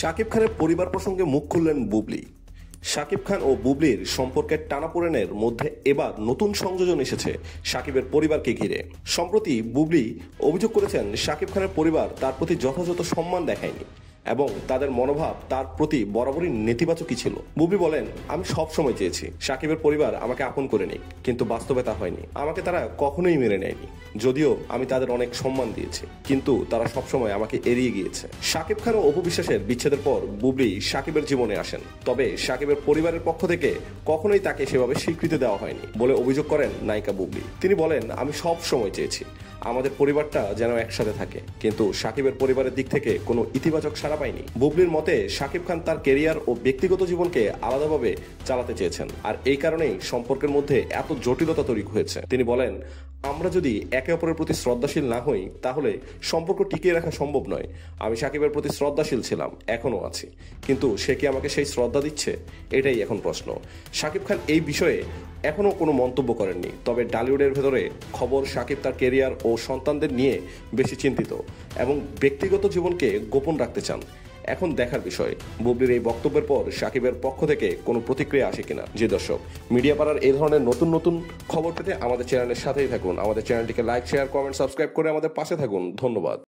শাকিব খানের পরিবার প্রসঙ্গে মুখ খুললেন বুবলি। শাকিব খান ও বুবলির সম্পর্কের টানাপোড়েনের মধ্যে এবার নতুন সংযোজন এসেছে শাকিবের পরিবারকে ঘিরে। সম্প্রতি বুবলি অভিযোগ করেছেন শাকিব খানের পরিবার তার প্রতি যথাযথ সম্মান দেখায়নি এবং তাদের মনোভাব তার প্রতি বরাবরই নেতিবাচকই ছিল। বুবলি বলেন, আমি সব সময় চেয়েছি শাকিবের পরিবার আমাকে আপন করে নিক, কিন্তু বাস্তবে তা হয়নি। আমাকে তারা কখনোই মেনে নেয়নি, যদিও আমি তাদের অনেক সম্মান দিয়েছি, কিন্তু তারা সবসময় আমাকে এড়িয়ে গিয়েছে। শাকিব খান ও অপু বিশ্বাসের বিচ্ছেদের পর বুবলি শাকিবের জীবনে আসেন, তবে শাকিবের পরিবারের পক্ষ থেকে কখনোই তাকে সেভাবে স্বীকৃতি দেওয়া হয়নি বলে অভিযোগ করেন নায়িকা বুবলি। তিনি বলেন, আমি সব সময় চেয়েছি আমাদের পরিবারটা যেন একসাথে থাকে, কিন্তু শাকিবের পরিবারের দিক থেকে কোনো ইতিবাচক সাড়া পায়নি। বুবলির মতে শাকিব খান তার কেরিয়ার ও ব্যক্তিগত জীবনকে আলাদাভাবে চালাতে চেয়েছেন, আর এই কারণেই সম্পর্কের মধ্যে এত জটিলতা তৈরি হয়েছে। তিনি বলেন, আমরা যদি একে অপরের প্রতি শ্রদ্ধাশীল না হই তাহলে সম্পর্ক টিকিয়ে রাখা সম্ভব নয়। আমি শাকিবের প্রতি শ্রদ্ধাশীল ছিলাম, এখনো আছি, কিন্তু সে কি আমাকে সেই শ্রদ্ধা দিচ্ছে, এটাই এখন প্রশ্ন। শাকিব খান এই বিষয়ে এখনো কোনো মন্তব্য করেননি, তবে টলিউডের ভেতরে খবর শাকিব তার কেরিয়ার ও সন্তানদের নিয়ে বেশি চিন্তিত এবং ব্যক্তিগত জীবনকে গোপন রাখতে চান। এখন দেখার বিষয় বুবলির এই বক্তব্যের পর শাকিবের পক্ষ থেকে কোনো প্রতিক্রিয়া আসে কিনা। যে দর্শক, মিডিয়া পাড়ার এই ধরনের নতুন নতুন খবর পেতে আমাদের চ্যানেলের সাথেই থাকুন। আমাদের চ্যানেলটিকে লাইক, শেয়ার, কমেন্ট, সাবস্ক্রাইব করে আমাদের পাশে থাকুন। ধন্যবাদ।